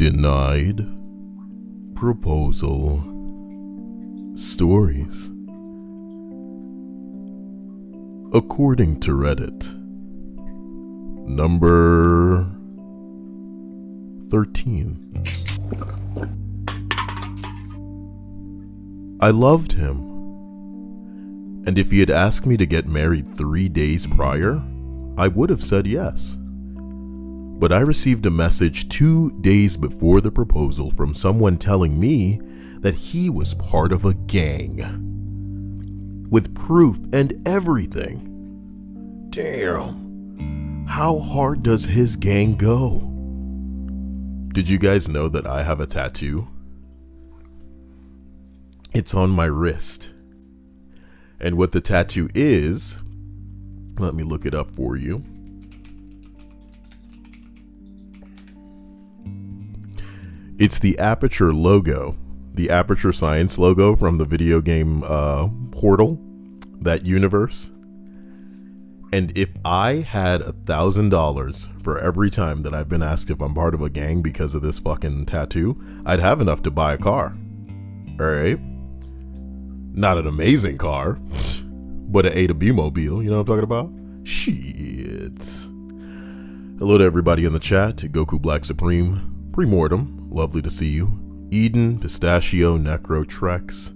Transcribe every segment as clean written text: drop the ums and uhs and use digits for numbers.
Denied proposal stories. According to Reddit, number 13. I loved him, and if he had asked me to get married 3 days prior, I would have said yes. But I received a message 2 days before the proposal from someone telling me that he was part of a gang, with proof and everything. Damn, how hard does his gang go? Did you guys know that I have a tattoo? It's on my wrist. And what the tattoo is, let me look it up for you. It's the Aperture logo, the Aperture Science logo from the video game Portal, that universe. And if I had $1,000 for every time that I've been asked if I'm part of a gang because of this fucking tattoo, I'd have enough to buy a car. All right? Not an amazing car, but an A to B mobile. You know what I'm talking about? Shit. Hello to everybody in the chat. Goku Black Supreme, Premortem. Lovely to see you. Eden, Pistachio, Necro, Trex,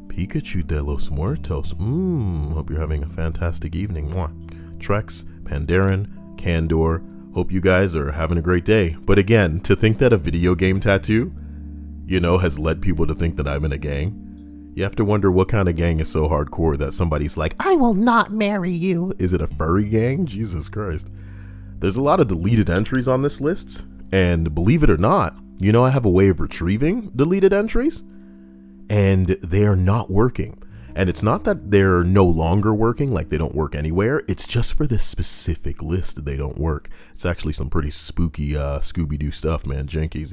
Pikachu de los Muertos. Hope you're having a fantastic evening. Mwah. Trex, Pandaren, Candor. Hope you guys are having a great day. But again, to think that a video game tattoo, has led people to think that I'm in a gang, you have to wonder what kind of gang is so hardcore that somebody's like, I will not marry you. Is it a furry gang? Jesus Christ. There's a lot of deleted entries on this list, and believe it or not, I have a way of retrieving deleted entries, and they're not working. And it's not that they're no longer working, like they don't work anywhere. It's just for this specific list they don't work. It's actually some pretty spooky Scooby-Doo stuff, man. Jinkies,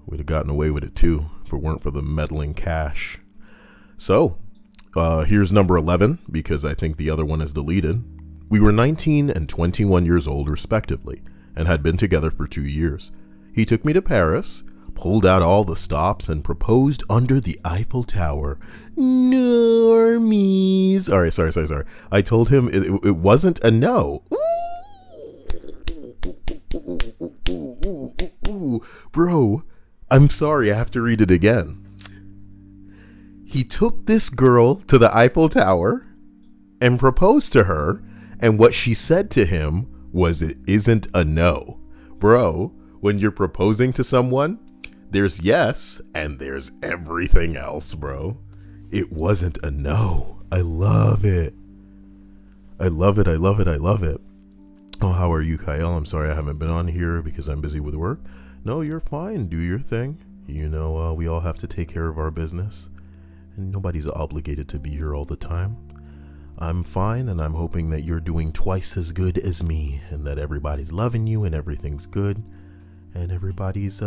We'd have gotten away with it too if it weren't for the meddling cache. So, here's number 11, because I think the other one is deleted. We were 19 and 21 years old, respectively, and had been together for 2 years. He took me to Paris, pulled out all the stops, and proposed under the Eiffel Tower. Normies. All right, sorry. I told him it wasn't a no. Ooh. Bro, I'm sorry, I have to read it again. He took this girl to the Eiffel Tower and proposed to her, and what she said to him was, it isn't a no. Bro, when you're proposing to someone, there's yes, and there's everything else, bro. It wasn't a no. I love it. I love it. Oh, how are you, Kyle? I'm sorry I haven't been on here because I'm busy with work. No, you're fine. Do your thing. We all have to take care of our business, and nobody's obligated to be here all the time. I'm fine, and I'm hoping that you're doing twice as good as me, and that everybody's loving you, and everything's good, and everybody's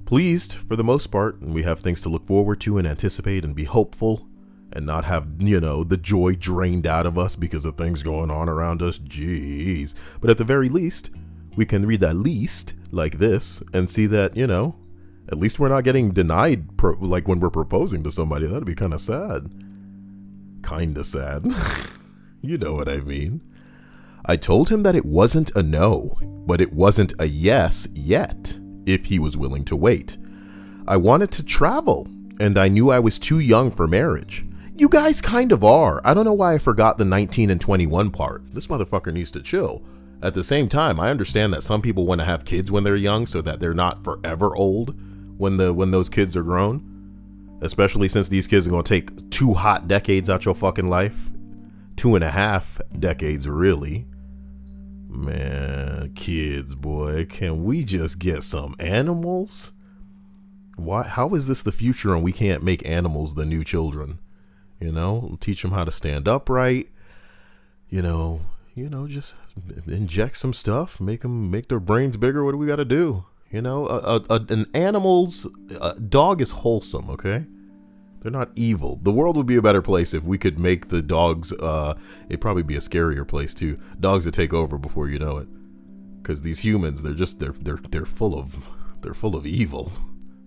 pleased for the most part, and we have things to look forward to and anticipate and be hopeful, and not have, the joy drained out of us because of things going on around us. Jeez. But at the very least, we can read at least like this and see that, at least we're not getting denied like when we're proposing to somebody. That'd be kind of sad. Kinda sad. You know what I mean. I told him that it wasn't a no, but it wasn't a yes yet, if he was willing to wait. I wanted to travel, and I knew I was too young for marriage. You guys kind of are. I don't know why I forgot the 19 and 21 part. This motherfucker needs to chill. At the same time, I understand that some people want to have kids when they're young so that they're not forever old when those kids are grown. Especially since these kids are going to take 2 hot decades out your fucking life. 2.5 decades, really. Man, kids, boy, can we just get some animals? Why? How is this the future and we can't make animals the new children? Teach them how to stand upright. Just inject some stuff, make their brains bigger. What do we got to do? An animal's dog is wholesome, okay? They're not evil. The world would be a better place if we could make the dogs, it'd probably be a scarier place too. Dogs that take over before you know it. because these humans, they're full of evil.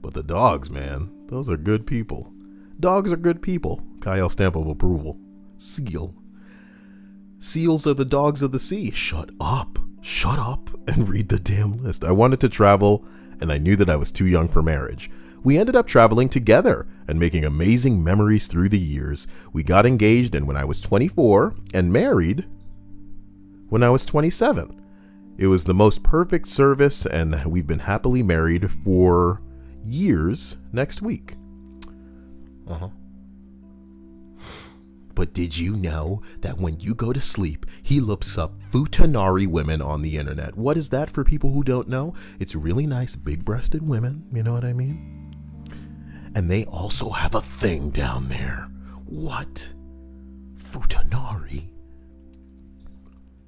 But the dogs, man, those are good people. Dogs are good people. Kyle stamp of approval. Seal. Seals are the dogs of the sea. Shut up and read the damn list. I wanted to travel, and I knew that I was too young for marriage. We ended up traveling together and making amazing memories through the years. We got engaged when I was 24 and married when I was 27. It was the most perfect service, and we've been happily married for years next week. But did you know that when you go to sleep, he looks up futanari women on the internet? What is that for people who don't know? It's really nice big-breasted women, you know what I mean? And they also have a thing down there. What? Futanari?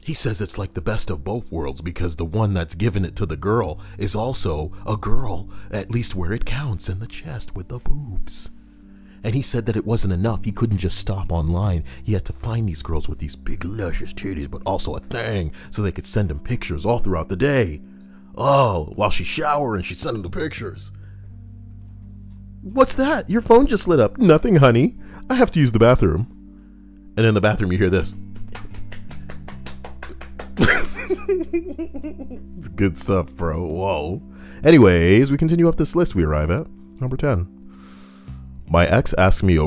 He says it's like the best of both worlds because the one that's given it to the girl is also a girl, at least where it counts, in the chest with the boobs. And he said that it wasn't enough. He couldn't just stop online. He had to find these girls with these big luscious titties, but also a thing, so they could send him pictures all throughout the day. Oh, while she's showering, she'd send him the pictures. What's that? Your phone just lit up. Nothing, honey. I have to use the bathroom. And in the bathroom, you hear this. It's good stuff, bro. Whoa. Anyways, we continue up this list. We arrive at number 10. My ex asked me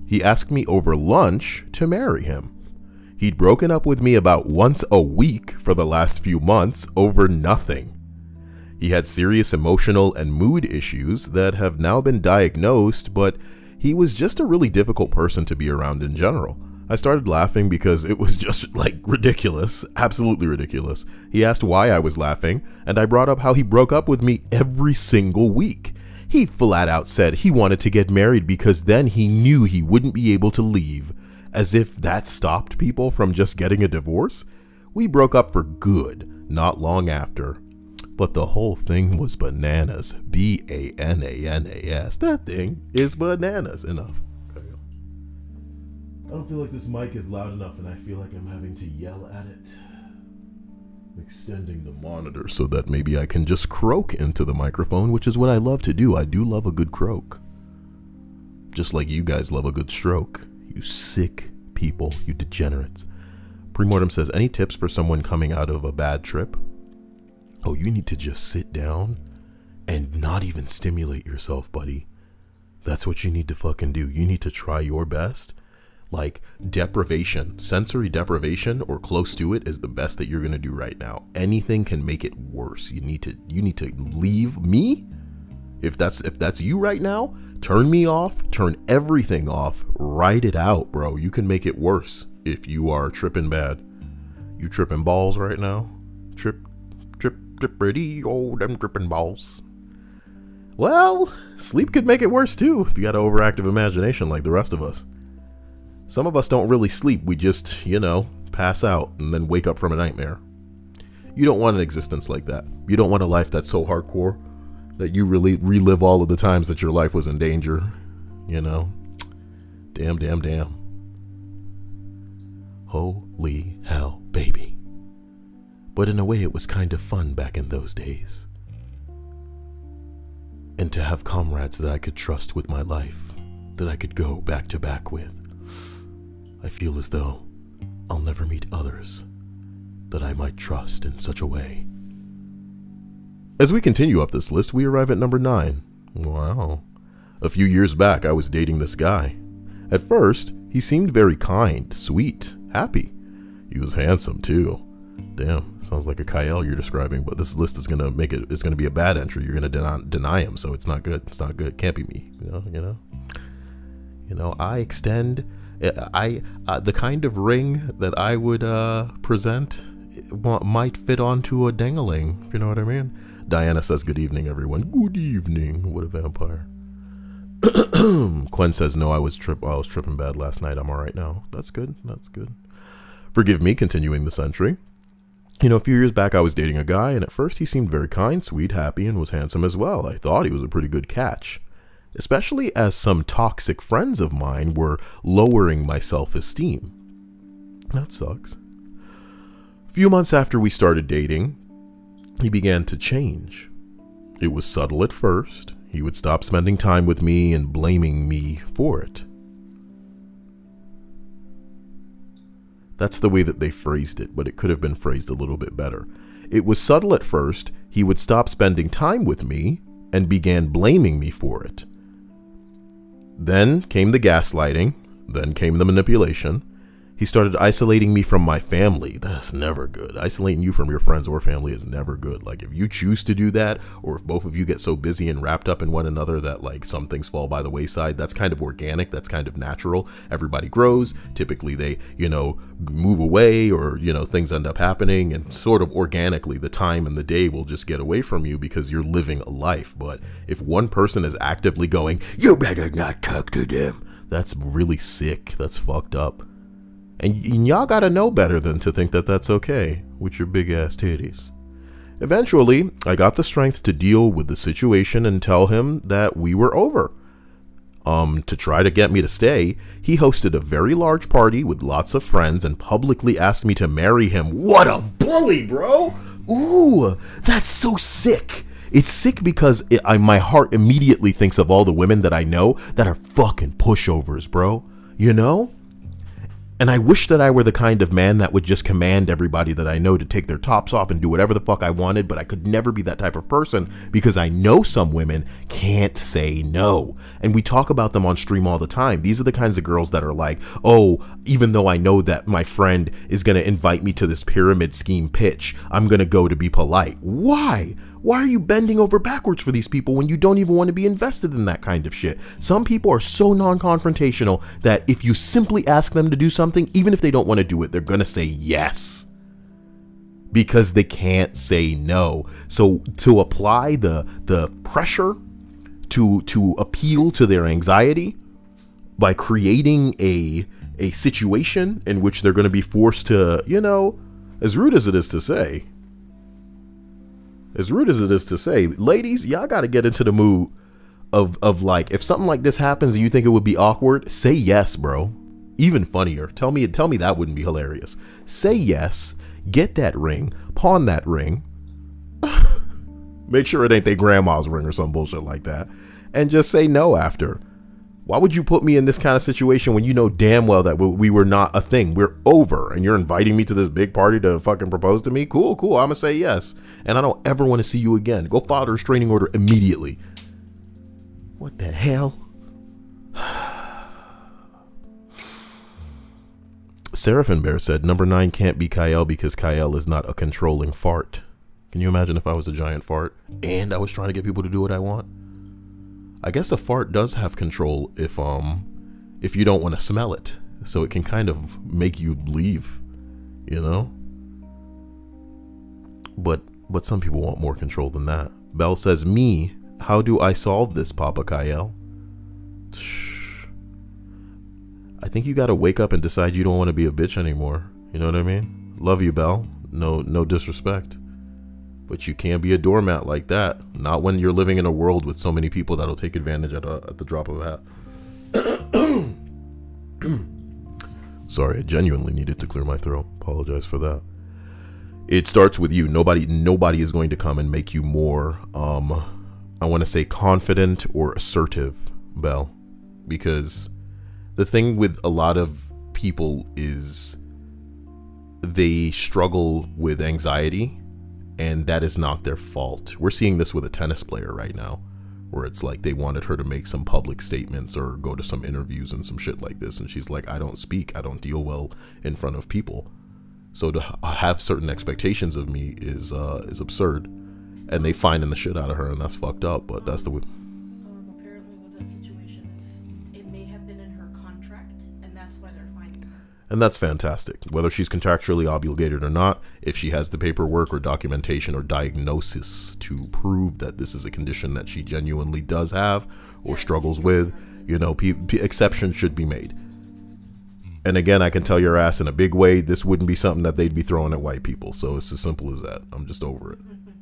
he asked me over lunch to marry him. He'd broken up with me about once a week for the last few months over nothing. He had serious emotional and mood issues that have now been diagnosed, but he was just a really difficult person to be around in general. I started laughing because it was just ridiculous, absolutely ridiculous. He asked why I was laughing, and I brought up how he broke up with me every single week. He flat out said he wanted to get married because then he knew he wouldn't be able to leave, as if that stopped people from just getting a divorce. We broke up for good not long after, but the whole thing was bananas. Bananas. That thing is bananas. Enough. I don't feel like this mic is loud enough, and I feel like I'm having to yell at it. I'm extending the monitor so that maybe I can just croak into the microphone, which is what I love to do. I do love a good croak. Just like you guys love a good stroke. You sick people, you degenerates. Premortem says, any tips for someone coming out of a bad trip? Oh, you need to just sit down and not even stimulate yourself, buddy. That's what you need to fucking do. You need to try your best. Like deprivation, sensory deprivation or close to it is the best that you're going to do right now. Anything can make it worse. You need to leave me. If that's you right now, turn me off, turn everything off, write it out, bro. You can make it worse if you are tripping bad. You tripping balls right now? Trip pretty, oh, them tripping balls. Well, sleep could make it worse too if you got an overactive imagination like the rest of us. Some of us don't really sleep. We just, pass out and then wake up from a nightmare. You don't want an existence like that. You don't want a life that's so hardcore that you really relive all of the times that your life was in danger. Damn. Holy hell, baby. But in a way, it was kind of fun back in those days. And to have comrades that I could trust with my life, that I could go back to back with. I feel as though I'll never meet others that I might trust in such a way. As we continue up this list, we arrive at number 9. Wow. A few years back, I was dating this guy. At first, he seemed very kind, sweet, happy. He was handsome too. Damn, sounds like a Kyle you're describing, but this list is gonna it's gonna be a bad entry. You're gonna deny him, so it's not good. It's not good. Can't be me. I extend. The kind of ring that I would present might fit onto a dangling, if you know what I mean. Diana says, good evening, everyone. Good evening. What a vampire. Quen says, no, I was tripping bad last night. I'm all right now. That's good. Forgive me, continuing this entry. A few years back, I was dating a guy, and at first he seemed very kind, sweet, happy, and was handsome as well. I thought he was a pretty good catch, especially as some toxic friends of mine were lowering my self-esteem. That sucks. A few months after we started dating, he began to change. It was subtle at first. He would stop spending time with me and blaming me for it. That's the way that they phrased it, but it could have been phrased a little bit better. It was subtle at first. He would stop spending time with me and began blaming me for it. Then came the gaslighting. Then came the manipulation. He started isolating me from my family. That's never good. Isolating you from your friends or family is never good. Like, if you choose to do that, or if both of you get so busy and wrapped up in one another that like some things fall by the wayside, that's kind of organic. That's kind of natural. Everybody grows. Typically they, move away, or, things end up happening, and sort of organically the time and the day will just get away from you because you're living a life. But if one person is actively going, you better not talk to them, that's really sick. That's fucked up. And y'all gotta know better than to think that that's okay with your big ass titties. Eventually, I got the strength to deal with the situation and tell him that we were over. To try to get me to stay, he hosted a very large party with lots of friends and publicly asked me to marry him. What a bully, bro! Ooh, that's so sick. It's sick because my heart immediately thinks of all the women that I know that are fucking pushovers, bro. And I wish that I were the kind of man that would just command everybody that I know to take their tops off and do whatever the fuck I wanted, but I could never be that type of person because I know some women can't say no. And we talk about them on stream all the time. These are the kinds of girls that are like, oh, even though I know that my friend is going to invite me to this pyramid scheme pitch, I'm going to go to be polite. Why? Why are you bending over backwards for these people when you don't even want to be invested in that kind of shit? Some people are so non-confrontational that if you simply ask them to do something, even if they don't want to do it, they're going to say yes because they can't say no. So to apply the pressure to appeal to their anxiety by creating a situation in which they're going to be forced to, as rude as it is to say, ladies, y'all got to get into the mood of like, if something like this happens and you think it would be awkward, say yes, bro. Even funnier. Tell me that wouldn't be hilarious. Say yes, get that ring, pawn that ring. Make sure it ain't their grandma's ring or some bullshit like that. And just say no after. Why would you put me in this kind of situation when you know damn well that we were not a thing? We're over, and you're inviting me to this big party to fucking propose to me? Cool. I'm gonna say yes. And I don't ever want to see you again. Go file a restraining order immediately. What the hell? Seraphin Bear said, number 9 can't be Kyle because Kyle is not a controlling fart. Can you imagine if I was a giant fart and I was trying to get people to do what I want? I guess a fart does have control if you don't want to smell it. So it can kind of make you leave, But some people want more control than that. Belle says, me, how do I solve this, Papa Kyle? I think you got to wake up and decide you don't want to be a bitch anymore. You know what I mean? Love you, Belle. No disrespect. But you can't be a doormat like that. Not when you're living in a world with so many people that'll take advantage at the drop of a hat. Sorry, I genuinely needed to clear my throat. Apologize for that. It starts with you. Nobody is going to come and make you more, I want to say confident or assertive, Belle. Because the thing with a lot of people is they struggle with anxiety. And that is not their fault. We're seeing this with a tennis player right now, where it's like they wanted her to make some public statements or go to some interviews and some shit like this. And she's like, I don't speak. I don't deal well in front of people. So to have certain expectations of me is absurd. And they finding the shit out of her, and that's fucked up. But that's the way. Apparently with that situation, it may have been in her contract, and that's why they're finding her. And that's fantastic. Whether she's contractually obligated or not, if she has the paperwork or documentation or diagnosis to prove that this is a condition that she genuinely does have or struggles with, exceptions should be made. And again, I can tell your ass in a big way, this wouldn't be something that they'd be throwing at white people. So it's as simple as that. I'm just over it.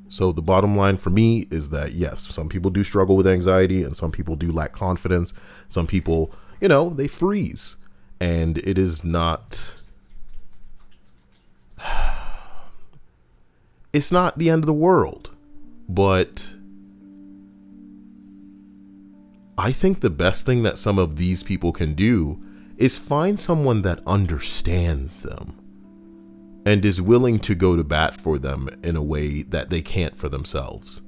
So the bottom line for me is that, yes, some people do struggle with anxiety and some people do lack confidence. Some people, they freeze. And it is not, it's not the end of the world. But I think the best thing that some of these people can do is find someone that understands them and is willing to go to bat for them in a way that they can't for themselves.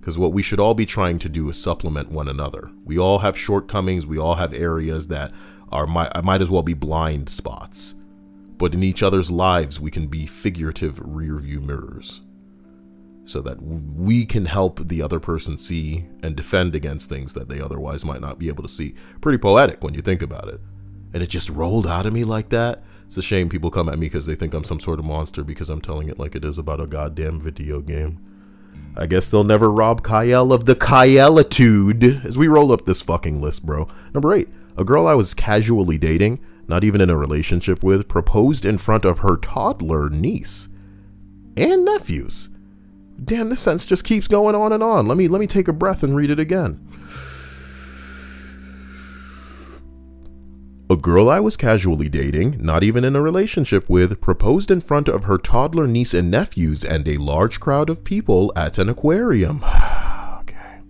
Because what we should all be trying to do is supplement one another. We all have shortcomings. We all have areas that might as well be blind spots. But in each other's lives, we can be figurative rear view mirrors so that we can help the other person see and defend against things that they otherwise might not be able to see. Pretty poetic when you think about it. And it just rolled out of me like that. It's a shame people come at me because they think I'm some sort of monster because I'm telling it like it is about a goddamn video game. I guess they'll never rob Kyle of the Kyle-itude. As we roll up this fucking list, bro. Number 8. A girl I was casually dating, not even in a relationship with, proposed in front of her toddler niece and nephews. Damn, this sentence just keeps going on and on. Let me take a breath and read it again. A girl I was casually dating, not even in a relationship with, proposed in front of her toddler niece and nephews and a large crowd of people at an aquarium. Okay.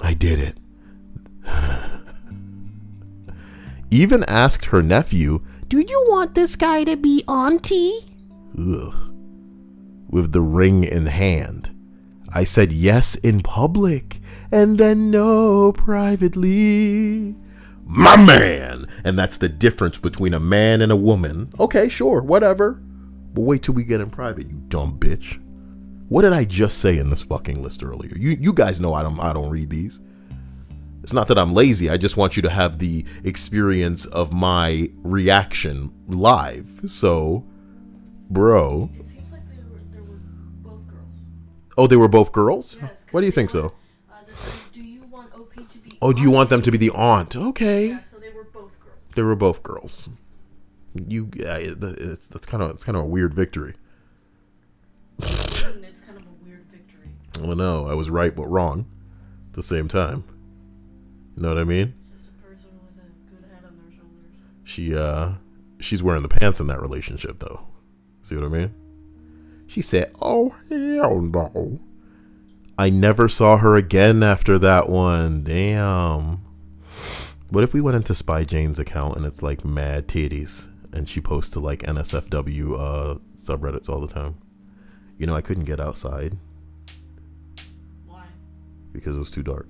I did it. Even asked her nephew, "Do you want this guy to be auntie?" Ugh. With the ring in hand. I said yes in public and then no privately. My man! And that's the difference between a man and a woman. Okay, sure, whatever. But wait till we get in private, you dumb bitch. What did I just say in this fucking list earlier? You guys know I don't read these. It's not that I'm lazy. I just want you to have the experience of my reaction live. So, bro. It seems like they were both girls. Oh, they were both girls? Yes, Why do you think so? Do you want OP to be? Oh, do you want them to be the aunt? Okay. Yeah, so they were both girls. They were both girls. That's kind of a weird victory. It's kind of a weird victory. Well, no, I was right but wrong at the same time. You know what I mean? Just a person with a good head on their shoulders. She's wearing the pants in that relationship, though. See what I mean? She said, "Oh, hell no." I never saw her again after that one. Damn. What if we went into Spy Jane's account and it's like mad titties and she posts to like NSFW subreddits all the time? You know, I couldn't get outside. Why? Because it was too dark.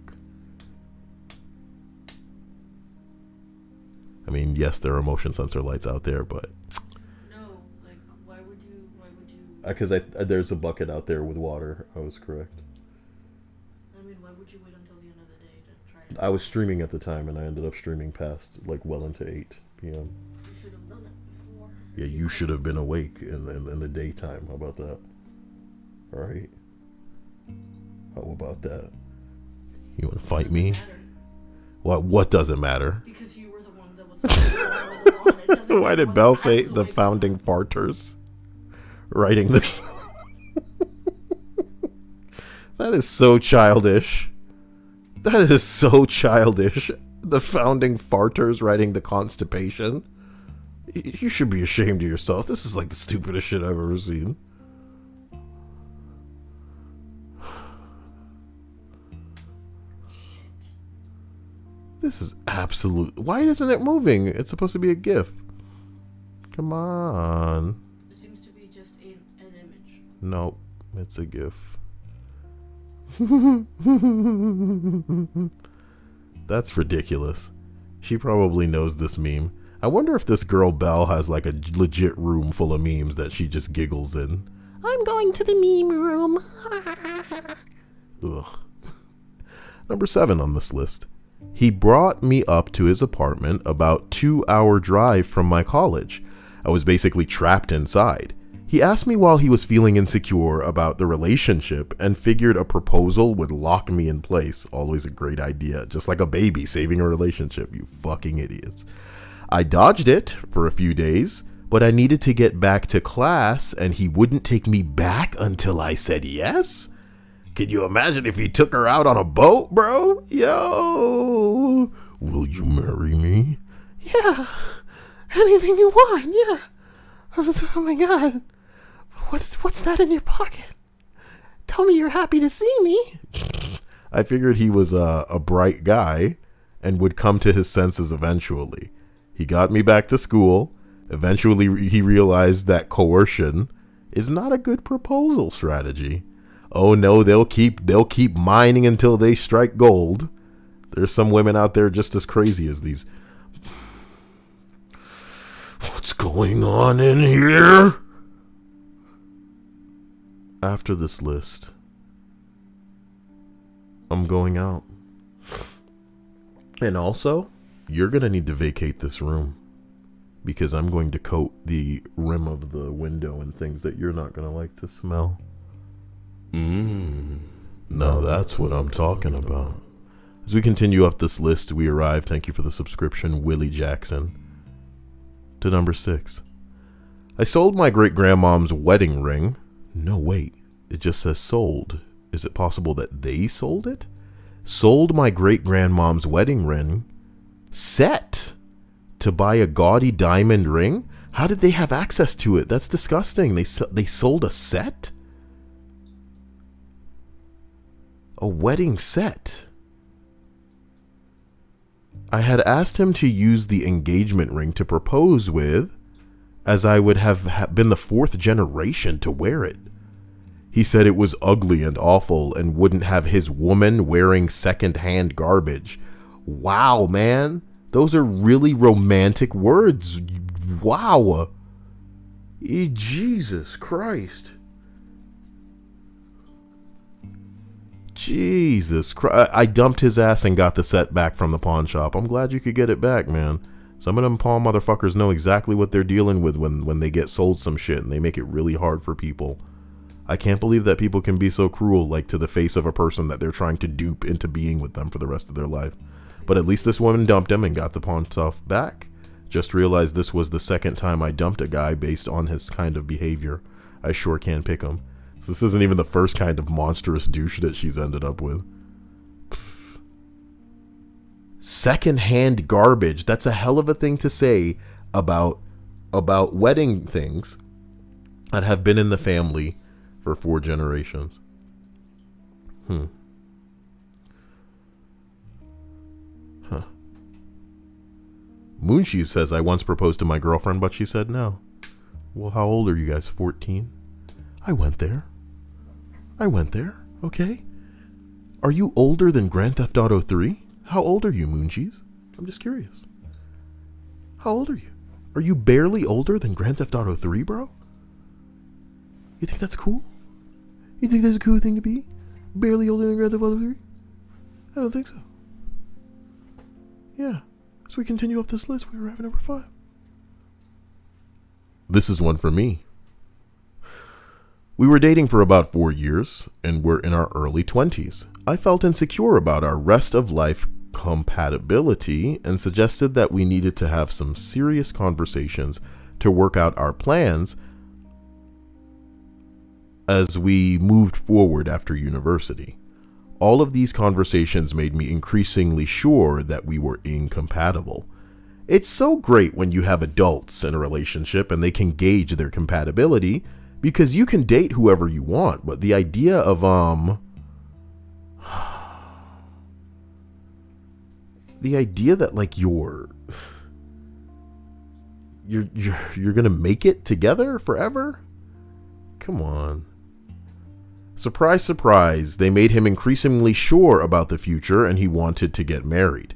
I mean, yes, there are motion sensor lights out there, but No, like why would you? because there's a bucket out there with water. I was correct. I mean, why would you wait until the end of the day to try it? I was streaming at the time, and I ended up streaming past like well into 8 p.m. You should have done it before. Yeah, you should have been awake in the daytime. How about that? All right. How about that? You want to fight me? Matter. What doesn't matter? Because you were the one that was. It doesn't Why matter did what Belle I say was the awake founding for. farters? Writing the. That is so childish. That is so childish. The founding farters writing the constipation. You should be ashamed of yourself. This is like the stupidest shit I've ever seen. Shit. This is absolute. Why isn't it moving? It's supposed to be a GIF. Come on. It seems to be just an image. Nope, it's a GIF. That's ridiculous. She probably knows this meme. I wonder if this girl Belle has like a legit room full of memes that she just giggles in. I'm going to the meme room. Ugh. Number 7 on this list. He brought me up to his apartment about 2-hour drive from my college. I was basically trapped inside. He asked me while he was feeling insecure about the relationship and figured a proposal would lock me in place. Always a great idea. Just like a baby saving a relationship, you fucking idiots. I dodged it for a few days, but I needed to get back to class and he wouldn't take me back until I said yes? Can you imagine if he took her out on a boat, bro? Yo! Will you marry me? Yeah. Anything you want, yeah. Oh my god. What's that in your pocket? Tell me you're happy to see me. I figured he was a bright guy and would come to his senses eventually. He got me back to school. Eventually, he realized that coercion is not a good proposal strategy. Oh no, they'll keep mining until they strike gold. There's some women out there just as crazy as these. What's going on in here? After this list, I'm going out. And also, you're going to need to vacate this room because I'm going to coat the rim of the window and things that you're not going to like to smell. No, that's what I'm talking about. As we continue up this list, we arrive, thank you for the subscription, Willie Jackson, to number 6. I sold my great-grandmom's wedding ring. No, wait. It just says sold. Is it possible that they sold it? Sold my great-grandmom's wedding ring set to buy a gaudy diamond ring? How did they have access to it? That's disgusting. They sold a set? A wedding set. I had asked him to use the engagement ring to propose with, as I would have been the 4th generation to wear it. He said it was ugly and awful and wouldn't have his woman wearing second-hand garbage. Wow, man. Those are really romantic words. Wow. Jesus Christ. Jesus Christ. I dumped his ass and got the set back from the pawn shop. I'm glad you could get it back, man. Some of them pawn motherfuckers know exactly what they're dealing with when they get sold some shit, and they make it really hard for people. I can't believe that people can be so cruel, like to the face of a person that they're trying to dupe into being with them for the rest of their life. But at least this woman dumped him and got the pawn stuff back. Just realized this was the second time I dumped a guy based on his kind of behavior. I sure can pick him. So this isn't even the first kind of monstrous douche that she's ended up with. Second-hand garbage. That's a hell of a thing to say about wedding things that have been in the family for 4 generations. Moonshi says, I once proposed to my girlfriend, but she said no. Well, how old are you guys? 14? I went there. Okay. Are you older than Grand Theft Auto 3? How old are you, Mooncheese? I'm just curious. How old are you? Are you barely older than Grand Theft Auto 3, bro? You think that's cool? You think that's a cool thing to be? Barely older than Grand Theft Auto 3? I don't think so. Yeah. As we continue up this list, we arrive at number 5. This is one for me. We were dating for about 4 years, and we're in our early 20s. I felt insecure about our rest of life compatibility and suggested that we needed to have some serious conversations to work out our plans as we moved forward after university. All of these conversations made me increasingly sure that we were incompatible. It's so great when you have adults in a relationship and they can gauge their compatibility, because you can date whoever you want, but the idea of the idea that like you're gonna make it together forever? Come on. Surprise, surprise, they made him increasingly sure about the future and he wanted to get married.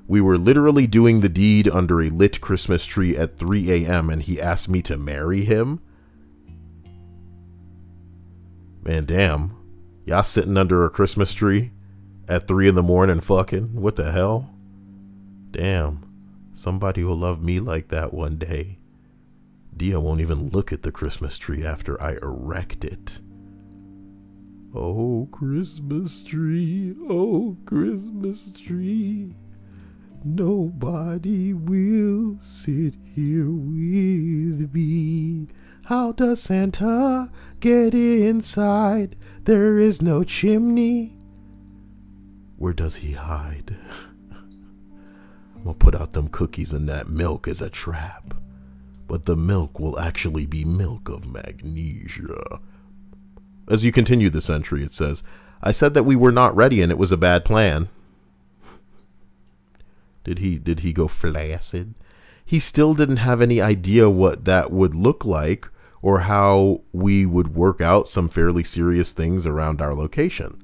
We were literally doing the deed under a lit Christmas tree at 3 a.m. and he asked me to marry him? Man, damn. Y'all sitting under a Christmas tree at 3 in the morning fucking? What the hell? Damn. Somebody will love me like that one day. Dia won't even look at the Christmas tree after I erect it. Oh, Christmas tree, oh, Christmas tree. Nobody will sit here with me. How does Santa get inside? There is no chimney. Where does he hide? I'm gonna put out them cookies and that milk as a trap. But the milk will actually be milk of magnesia. As you continue this entry, it says, I said that we were not ready and it was a bad plan. Did he go flaccid? He still didn't have any idea what that would look like or how we would work out some fairly serious things around our location.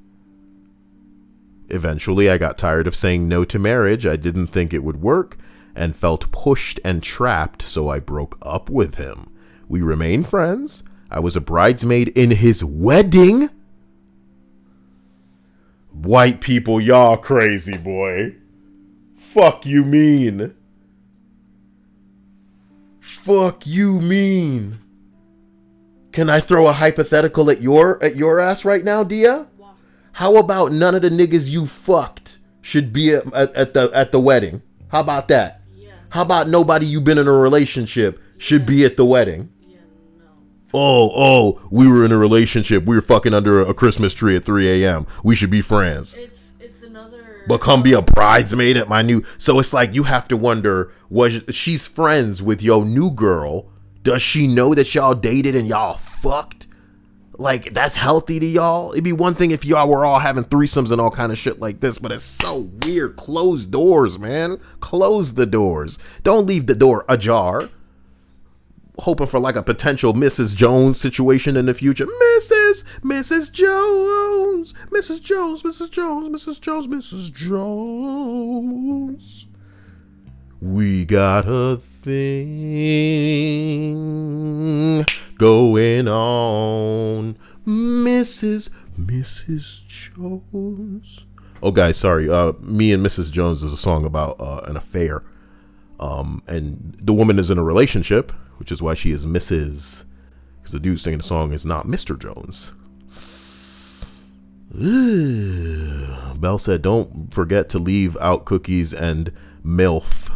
Eventually, I got tired of saying no to marriage. I didn't think it would work and felt pushed and trapped, so I broke up with him. We remained friends. I was a bridesmaid in his wedding. White people, y'all crazy, boy. Fuck you mean. Fuck you mean. Can I throw a hypothetical at your ass right now, Dia? Wow. How about none of the niggas you fucked should be at the wedding? How about that? Yeah. How about nobody you been in a relationship should be at the wedding? Yeah, no. Oh, we were in a relationship. We were fucking under a Christmas tree at 3 a.m. We should be friends. It's another. But come be a bridesmaid at my new. So it's like you have to wonder, she's friends with your new girl? Does she know that y'all dated and y'all fucked? Like, that's healthy to y'all? It'd be one thing if y'all were all having threesomes and all kind of shit like this, but it's so weird. Close doors, man. Close the doors. Don't leave the door ajar. Hoping for like a potential Mrs. Jones situation in the future. Mrs. Jones. We got a thing going on. Mrs. Jones. Oh, guys, sorry. Me and Mrs. Jones is a song about an affair. And the woman is in a relationship, which is why she is Mrs. Because the dude singing the song is not Mr. Jones. Belle said, don't forget to leave out cookies and MILF.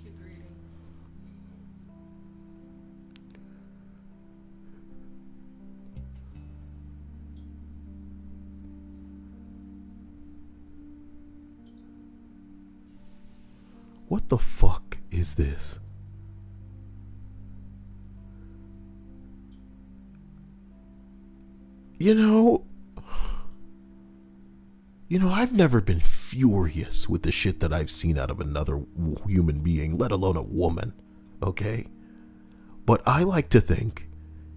Keep reading. What the fuck is this? You know, I've never been furious with the shit that I've seen out of another human being, let alone a woman, okay? But I like to think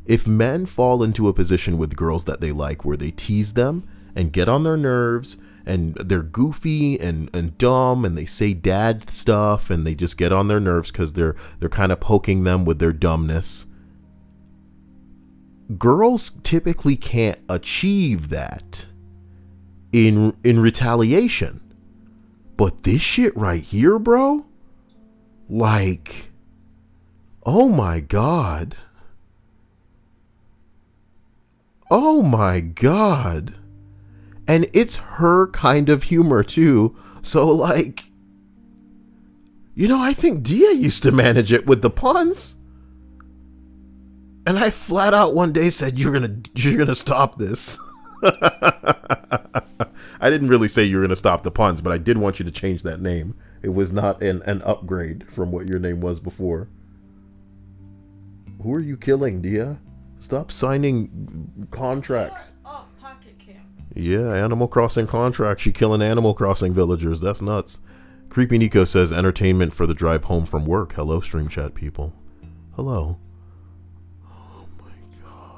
if men fall into a position with girls that they like where they tease them and get on their nerves and they're goofy and dumb and they say dad stuff and they just get on their nerves because they're kind of poking them with their dumbness. Girls typically can't achieve that in retaliation. But this shit right here, bro, like, oh my God. Oh my God. And it's her kind of humor too. So like, I think Dia used to manage it with the puns. And I flat out one day said, you're gonna stop this. I didn't really say you're gonna stop the puns, but I did want you to change that name. It was not an upgrade from what your name was before. Who are you killing, Dia? Stop signing contracts. Oh, Pocket Camp. Yeah, Animal Crossing contracts. She killing Animal Crossing villagers. That's nuts. Creepy Nico says entertainment for the drive home from work. Hello, stream chat people. Hello. Oh my God.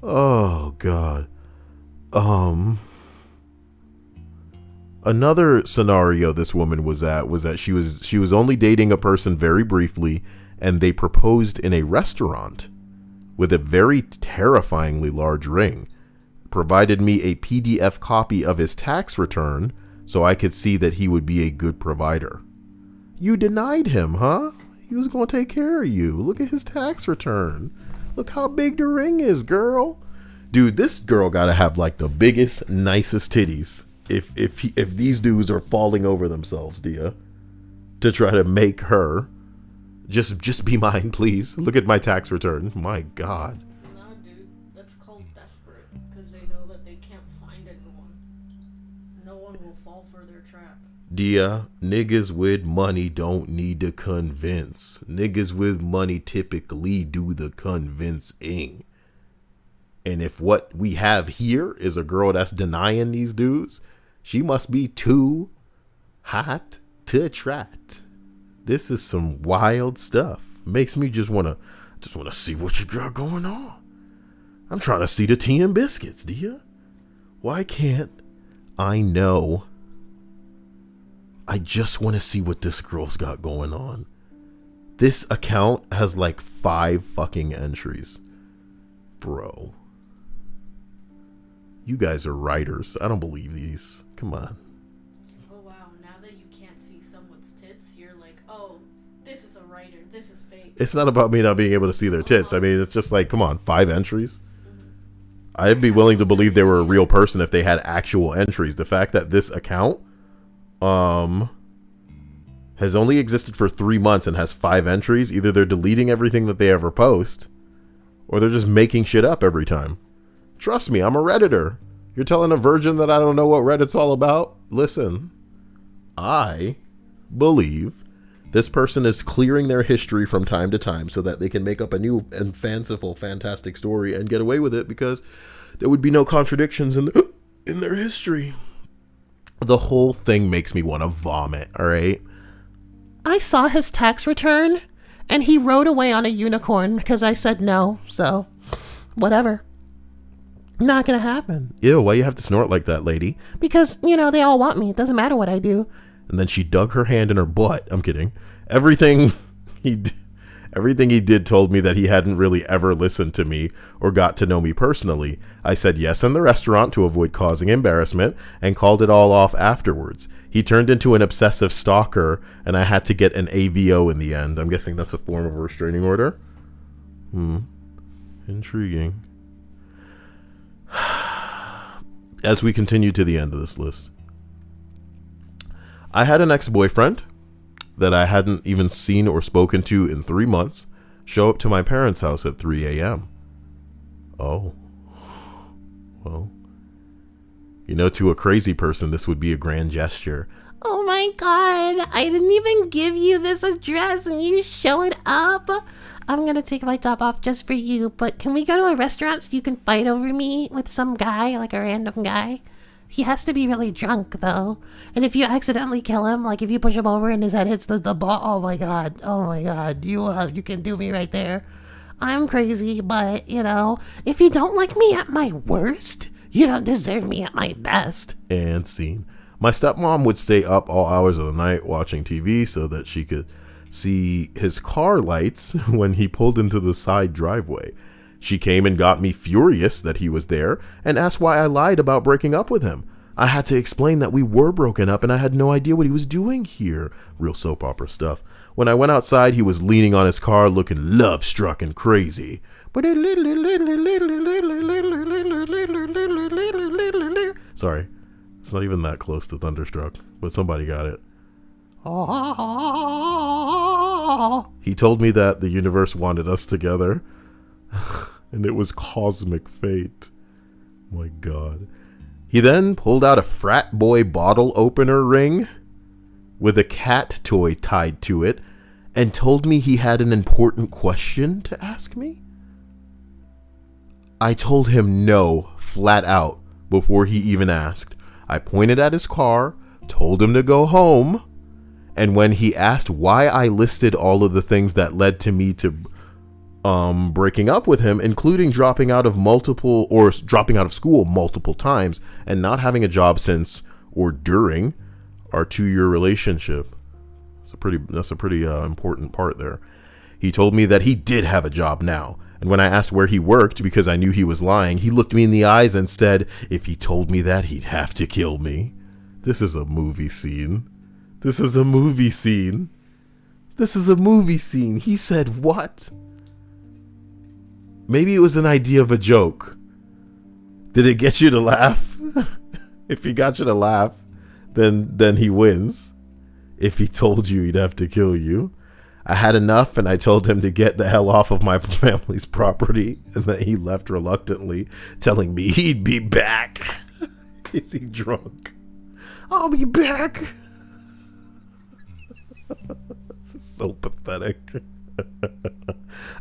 Oh God. Another scenario this woman was that she was only dating a person very briefly, and they proposed in a restaurant with a very terrifyingly large ring. Provided me a PDF copy of his tax return so I could see that he would be a good provider. You denied him, huh? He was going to take care of you. Look at his tax return. Look how big the ring is, girl. Dude, this girl got to have like the biggest, nicest titties. If these dudes are falling over themselves, Dia, to try to make her just be mine, please. Look at my tax return. My God. No, dude, trap. Dia, niggas with money don't need to convince. Niggas with money typically do the convincing. And if what we have here is a girl that's denying these dudes, she must be too hot to attract. This is some wild stuff. Makes me just wanna see what you got going on. I'm trying to see the tea and biscuits, Dia. Why can't I know? I just want to see what this girl's got going on. This account has like 5 fucking entries. Bro. You guys are writers. I don't believe these. Come on. Oh wow, now that you can't see someone's tits, you're like, oh, this is a writer, this is fake. It's not about me not being able to see their tits. I mean, it's just like, come on, 5 entries? I'd be willing to believe they were a real person if they had actual entries. The fact that this account has only existed for 3 months and has 5 entries, either they're deleting everything that they ever post, or they're just making shit up every time. Trust me, I'm a Redditor. You're telling a virgin that I don't know what Reddit's all about? Listen, I believe this person is clearing their history from time to time so that they can make up a new and fanciful, fantastic story and get away with it because there would be no contradictions in their history. The whole thing makes me want to vomit, all right? I saw his tax return, and he rode away on a unicorn because I said no, so whatever. Not gonna happen. Ew, why you have to snort like that, lady? Because, they all want me. It doesn't matter what I do. And then she dug her hand in her butt. I'm kidding. Everything he did told me that he hadn't really ever listened to me or got to know me personally. I said yes in the restaurant to avoid causing embarrassment and called it all off afterwards. He turned into an obsessive stalker and I had to get an AVO in the end. I'm guessing that's a form of a restraining order. Intriguing. As we continue to the end of this list. I had an ex-boyfriend that I hadn't even seen or spoken to in 3 months show up to my parents' house at 3 a.m. Oh. Well. To a crazy person, this would be a grand gesture. Oh my god, I didn't even give you this address and you showed up. I'm gonna take my top off just for you, but can we go to a restaurant so you can fight over me with some guy, like a random guy? He has to be really drunk, though. And if you accidentally kill him, like if you push him over and his head hits the ball, oh my god, you can do me right there. I'm crazy, but, if you don't like me at my worst, you don't deserve me at my best. And scene. My stepmom would stay up all hours of the night watching TV so that she could see his car lights when he pulled into the side driveway. She came and got me furious that he was there and asked why I lied about breaking up with him. I had to explain that we were broken up and I had no idea what he was doing here. Real soap opera stuff. When I went outside, he was leaning on his car looking love-struck and crazy. Sorry, it's not even that close to Thunderstruck, but somebody got it. He told me that the universe wanted us together. And it was cosmic fate. My God. He then pulled out a frat boy bottle opener ring with a cat toy tied to it and told me he had an important question to ask me. I told him no, flat out, before he even asked. I pointed at his car, told him to go home, and when he asked why I listed all of the things that led to me to breaking up with him, including dropping out of school multiple times and not having a job since or during our 2-year relationship. That's a pretty important part there. He told me that he did have a job now. And when I asked where he worked, because I knew he was lying, he looked me in the eyes and said, if he told me that, he'd have to kill me. This is a movie scene. This is a movie scene. This is a movie scene. He said, what? Maybe it was an idea of a joke. Did it get you to laugh? If he got you to laugh, then he wins. If he told you he'd have to kill you. I had enough and I told him to get the hell off of my family's property, and that he left reluctantly, telling me he'd be back. Is he drunk? I'll be back. So pathetic.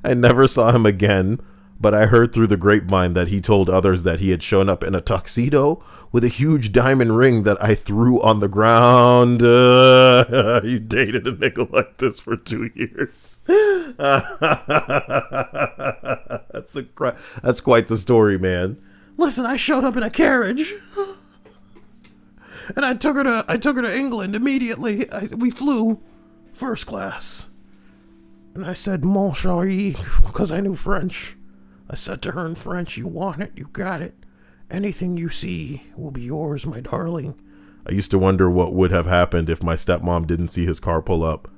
I never saw him again, but I heard through the grapevine that he told others that he had shown up in a tuxedo with a huge diamond ring that I threw on the ground. You dated a nigga like this for 2 years. That's quite the story, man. Listen, I showed up in a carriage, and I took her to England immediately. We flew first class, and I said, "Mon chéri," because I knew French. I said to her in French, "You want it, you got it. Anything you see will be yours, my darling." I used to wonder what would have happened if my stepmom didn't see his car pull up.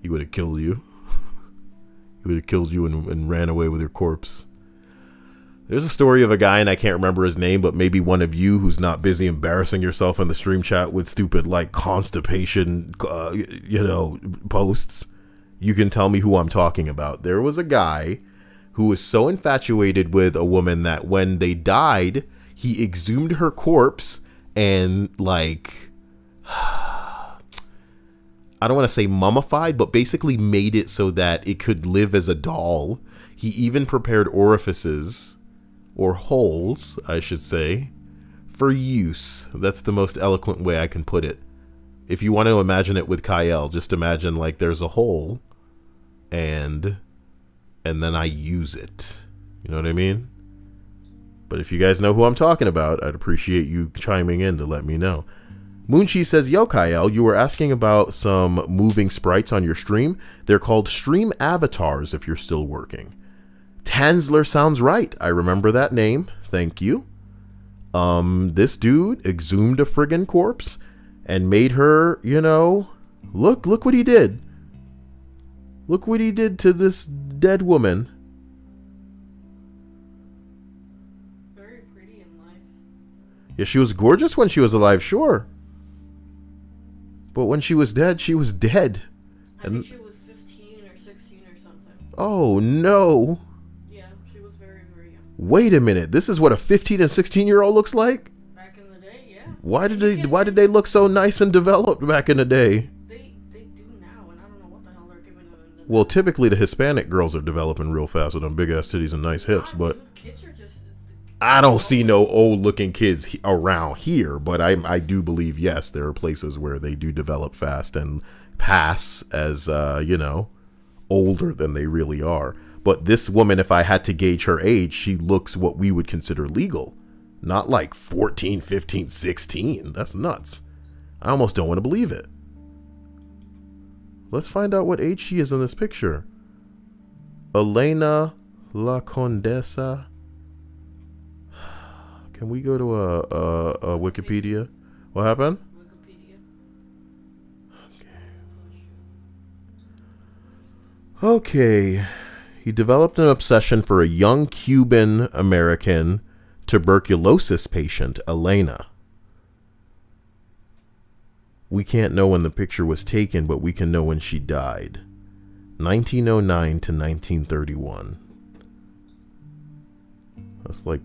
He would have killed you. He would have killed you and ran away with your corpse. There's a story of a guy, and I can't remember his name, but maybe one of you who's not busy embarrassing yourself in the stream chat with stupid, like, constipation, posts. You can tell me who I'm talking about. There was a guy who was so infatuated with a woman that when they died, he exhumed her corpse and, like, I don't want to say mummified, but basically made it so that it could live as a doll. He even prepared orifices, or holes, I should say, for use. That's the most eloquent way I can put it. If you want to imagine it with Kyle, just imagine like there's a hole and then I use it. You know what I mean? But if you guys know who I'm talking about, I'd appreciate you chiming in to let me know. Moonchi says, "Yo, Kyle, you were asking about some moving sprites on your stream. They're called stream avatars if you're still working." Tansler sounds right. I remember that name. Thank you. This dude exhumed a friggin' corpse and made her, look what he did. Look what he did to this dead woman. Very pretty in life. Yeah, she was gorgeous when she was alive, sure. But when she was dead, she was dead. I think she was 15 or 16 or something. Oh, no. Yeah, she was very, very young. Wait a minute. This is what a 15 and 16-year-old looks like? Back in the day, yeah. Why did they look so nice and developed back in the day? They do now, and I don't know what the hell they're giving them. Well, typically the Hispanic girls are developing real fast with them big ass titties and nice hips, but Dude, kids are just... I don't see no old looking kids around here, but I do believe, yes, there are places where they do develop fast and pass as, older than they really are. But this woman, if I had to gauge her age, she looks what we would consider legal. Not like 14, 15, 16. That's nuts. I almost don't want to believe it. Let's find out what age she is in this picture. Elena La Condesa. Can we go to a Wikipedia? What happened? Wikipedia. Okay. He developed an obsession for a young Cuban American tuberculosis patient, Elena. We can't know when the picture was taken, but we can know when she died. 1909 to 1931. That's like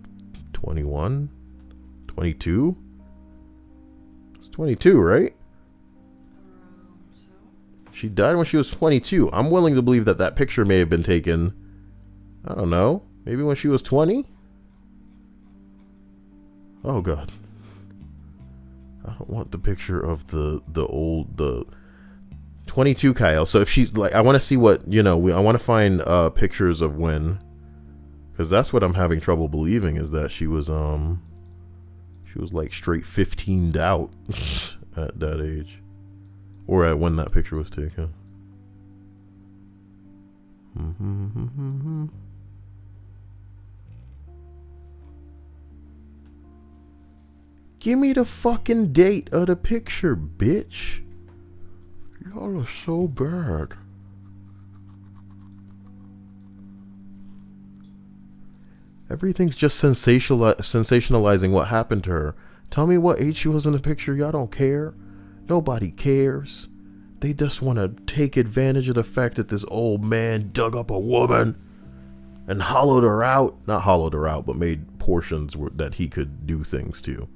21? 22? It's 22, right? She died when she was 22. I'm willing to believe that that picture may have been taken, I don't know, maybe when she was 20? Oh, God. I don't want the picture of the 22 Kyle. So if she's like, I want to see what, I want to find pictures of when, because that's what I'm having trouble believing is that she was like straight 15'd out at that age. Or at when that picture was taken. Give me the fucking date of the picture, bitch. Y'all are so bad. Everything's just sensationalizing what happened to her. Tell me what age she was in the picture. Y'all don't care. Nobody cares. They just want to take advantage of the fact that this old man dug up a woman and hollowed her out. Not hollowed her out, but made portions that he could do things to.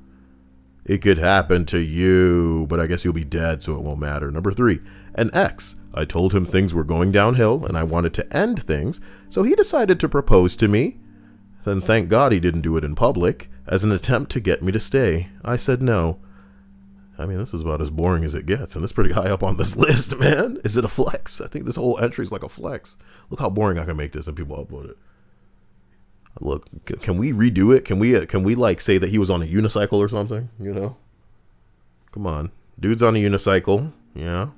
It could happen to you, but I guess you'll be dead, so it won't matter. Number 3, an ex. I told him things were going downhill and I wanted to end things, so he decided to propose to me. Then thank God he didn't do it in public as an attempt to get me to stay. I said no. I mean, this is about as boring as it gets, and it's pretty high up on this list, man. Is it a flex? I think this whole entry is like a flex. Look how boring I can make this and people upload it. Look, can we redo it? Can we like say that he was on a unicycle or something? You know? Come on. Dude's on a unicycle. Yeah.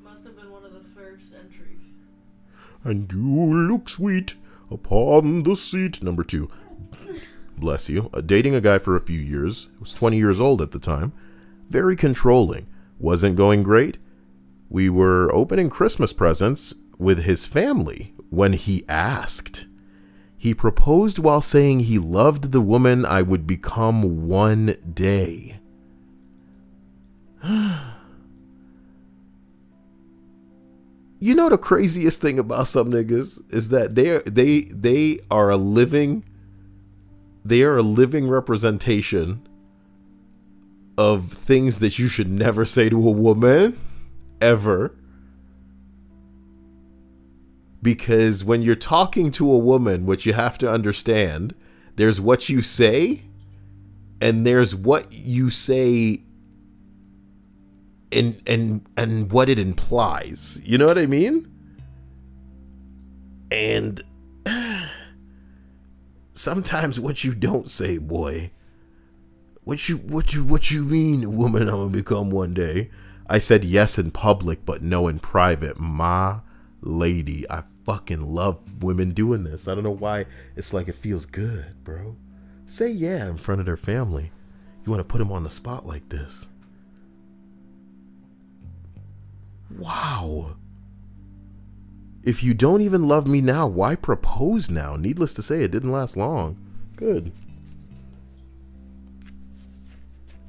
Must have been one of the first entries. And you look sweet upon the seat. Number 2. Bless you. Dating a guy for a few years. Was 20 years old at the time. Very controlling. Wasn't going great. We were opening Christmas presents with his family when he asked. He proposed while saying he loved the woman I would become one day. You know the craziest thing about some niggas is that they are a living representation of things that you should never say to a woman ever. Because when you're talking to a woman, what you have to understand, there's what you say and there's what you say and what it implies. You know what I mean? And sometimes what you don't say, boy. What you mean, woman, I'm gonna become one day? I said yes in public, but no in private. My lady, I fucking love women doing this. I don't know why. It's like it feels good, bro. Say yeah in front of their family. You want to put them on the spot like this. Wow. If you don't even love me now, why propose now? Needless to say, it didn't last long. Good.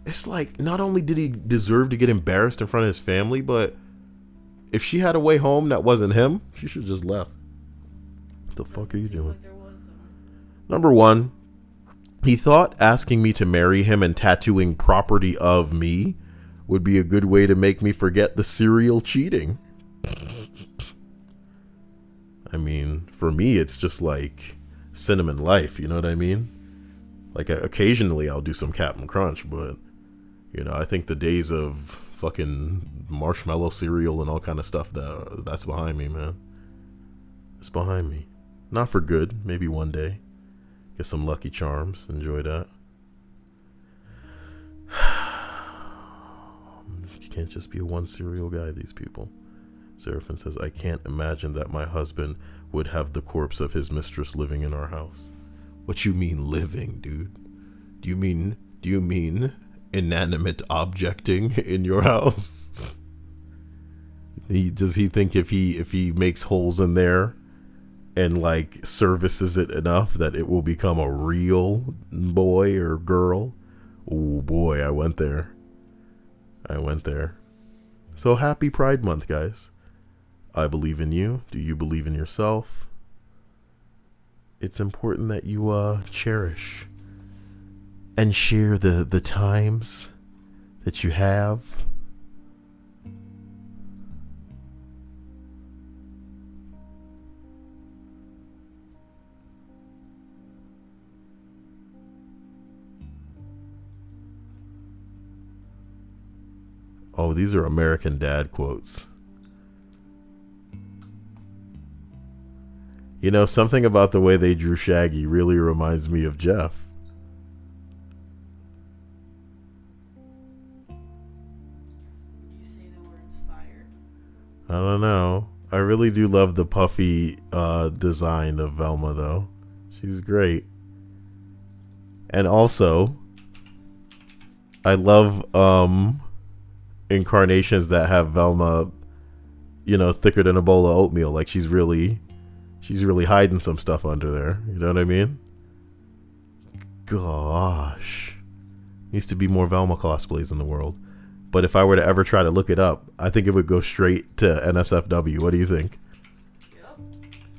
It's like, not only did he deserve to get embarrassed in front of his family, but if she had a way home that wasn't him, she should have just left. What the fuck are you doing? Number 1, he thought asking me to marry him and tattooing property of me would be a good way to make me forget the serial cheating. I mean, for me, it's just like cinnamon life, you know what I mean? Like, occasionally I'll do some Captain Crunch, but, you know, I think the days of fucking marshmallow cereal and all kind of stuff, that's behind me, man. It's behind me. Not for good. Maybe one day. Get some Lucky Charms. Enjoy that. You can't just be a one cereal guy, these people. Seraphin says, I can't imagine that my husband would have the corpse of his mistress living in our house. What you mean living, dude? Do you mean inanimate objecting in your house? Does he think if he makes holes in there and like services it enough that it will become a real boy or girl? Oh boy, I went there. So happy Pride Month, guys. I believe in you. Do you believe in yourself? It's important that you cherish and share the times that you have. Oh, these are American Dad quotes. You know, something about the way they drew Shaggy really reminds me of Jeff. Would you say they were inspired? I don't know. I really do love the puffy design of Velma, though. She's great. And also, I love incarnations that have Velma, you know, thicker than a bowl of oatmeal. Like she's really hiding some stuff under there. You know what I mean? Gosh. Needs to be more Velma cosplays in the world. But if I were to ever try to look it up, I think it would go straight to NSFW. What do you think? Yep.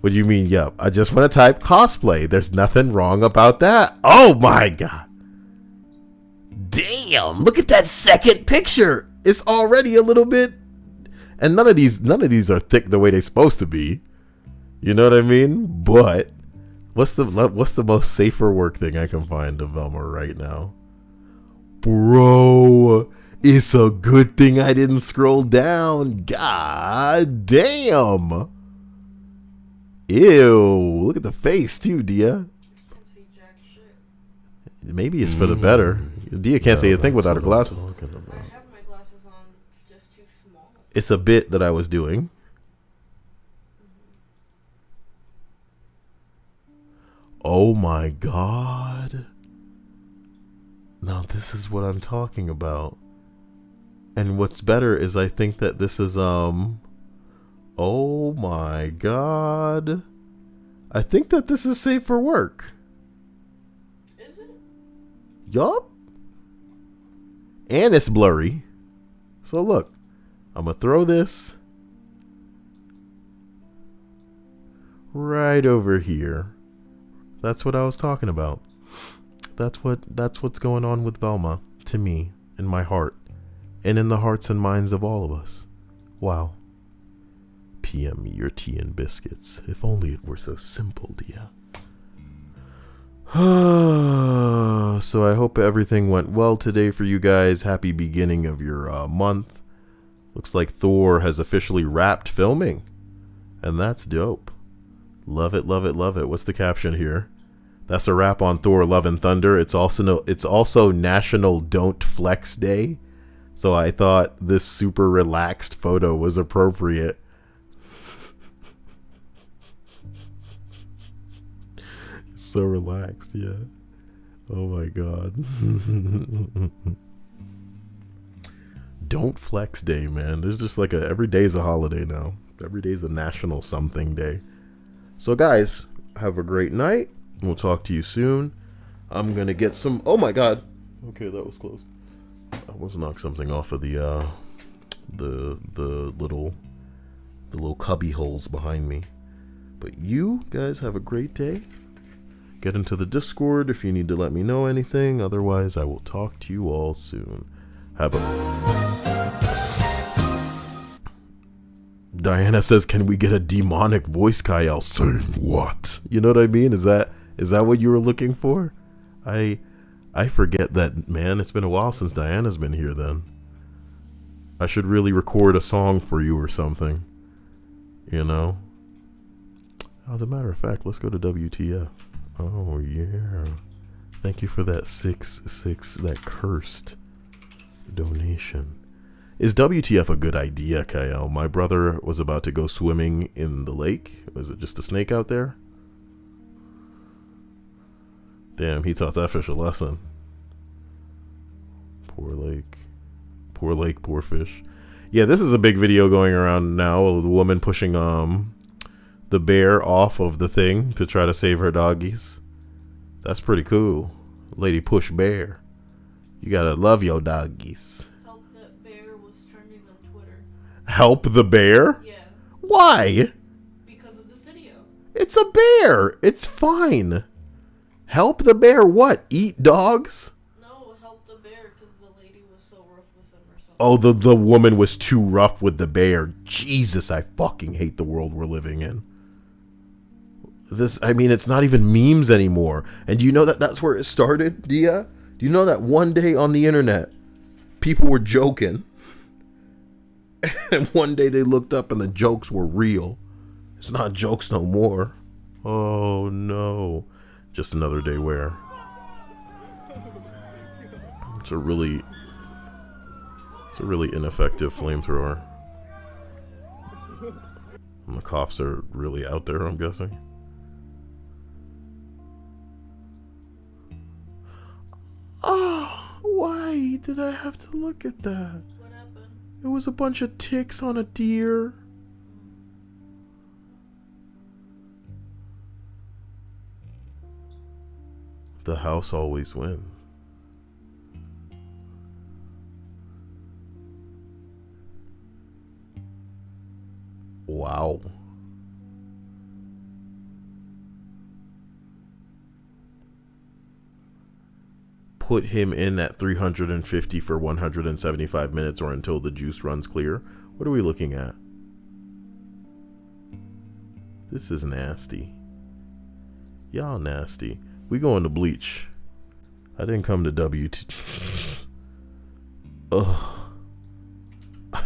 What do you mean, yep? I just want to type cosplay. There's nothing wrong about that. Oh my God. Damn, look at that second picture. It's already a little bit, and none of these are thick the way they're supposed to be. You know what I mean? But what's the most safer work thing I can find of Velma right now? Bro, it's a good thing I didn't scroll down. God damn. Ew, look at the face too, Dia. Can't see jack shit. Maybe it's for the better. Dia can't say a thing without her glasses. I have my glasses on. It's just too small. It's a bit that I was doing. Oh my god. Now this is what I'm talking about. And what's better is I think that this is oh my god. I think that this is safe for work. Is it? Yup. And it's blurry. So look, I'm gonna throw this right over here. That's what I was talking about. That's what's going on with Velma to me in my heart and in the hearts and minds of all of us. Wow. PM me your tea and biscuits. If only it were so simple, dear. So I hope everything went well today for you guys. Happy beginning of your month. Looks like Thor has officially wrapped filming, and that's dope. Love it, love it, love it. What's the caption here? That's a wrap on Thor: Love and Thunder. It's also National Don't Flex Day, so I thought this super relaxed photo was appropriate. So relaxed, yeah. Oh my god. Don't Flex Day, man. There's just like every day's a holiday now. Every day's a national something day. So guys, have a great night. We'll talk to you soon. I'm gonna get some. Oh my god. Okay, that was close. I almost knocked something off of the little cubby holes behind me. But you guys have a great day. Get into the Discord if you need to let me know anything. Otherwise, I will talk to you all soon. Have a... Diana says, can we get a demonic voice, Kyle? Saying what? You know what I mean? Is that what you were looking for? I forget that, man. It's been a while since Diana's been here then. I should really record a song for you or something. You know? As a matter of fact, let's go to WTF. Oh, yeah. Thank you for that that cursed donation. Is WTF a good idea, Kyle? My brother was about to go swimming in the lake. Was it just a snake out there? Damn, he taught that fish a lesson. Poor lake. Poor lake, poor fish. Yeah, this is a big video going around now of the woman pushing the bear off of the thing to try to save her doggies. That's pretty cool. Lady push bear. You gotta love your doggies. Help that bear was trending on Twitter. Help the bear? Yeah. Why? Because of this video. It's a bear. It's fine. Help the bear what? Eat dogs? No, help the bear because the lady was so rough with him or something. Oh, the woman was too rough with the bear. Jesus, I fucking hate the world we're living in. I mean, it's not even memes anymore. And do you know that that's where it started, Dia? Do you know that one day on the internet, people were joking? And one day they looked up and the jokes were real. It's not jokes no more. Oh, no. Just another day where it's a really ineffective flamethrower. And the cops are really out there, I'm guessing. Oh, why did I have to look at that? What happened? It was a bunch of ticks on a deer. The house always wins. Wow. put him in at 350 for 175 minutes or until the juice runs clear. What are we looking at? This is nasty. Y'all nasty. We going to bleach. I didn't come to WT. Ugh. I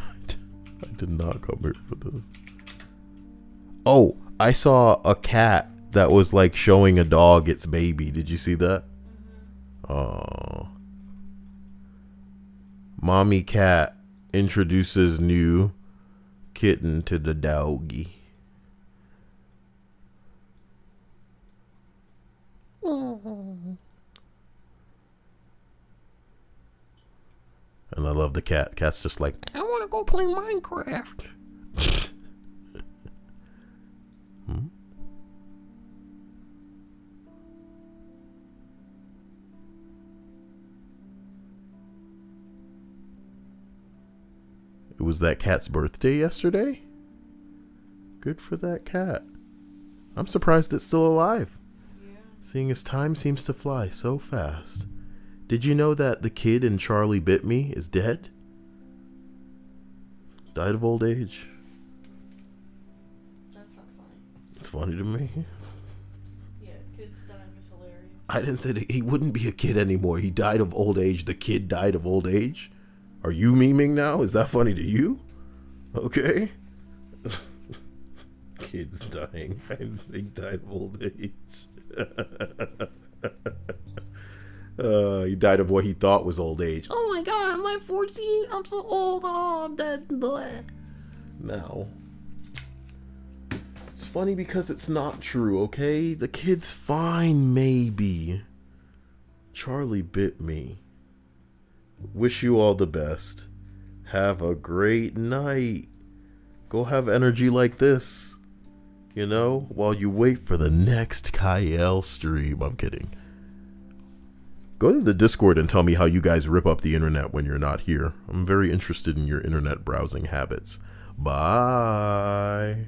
did not come here for this. Oh, I saw a cat that was like showing a dog its baby. Did you see that? Oh. Mommy cat introduces new kitten to the doggy. And I love the cat. Cat's just like, I want to go play Minecraft. It was that cat's birthday yesterday? Good for that cat. I'm surprised it's still alive. Yeah. Seeing as time seems to fly so fast. Did you know that the kid in Charlie Bit Me is dead? Died of old age. That's not funny. It's funny to me. Yeah, kids dying is hilarious. I didn't say that he wouldn't be a kid anymore. He died of old age. The kid died of old age. Are you memeing now? Is that funny to you? Okay. Kids dying. I didn't say he died of old age. He died of what he thought was old age. Oh my god, am I 14? I'm so old. Oh, I'm dead. Bleh. No. It's funny because it's not true, okay? The kid's fine, maybe. Charlie bit me. Wish you all the best. Have a great night. Go have energy like this, you know, while you wait for the next Kyle stream. I'm kidding. Go to the Discord and tell me how you guys rip up the internet when you're not here. I'm very interested in your internet browsing habits. Bye.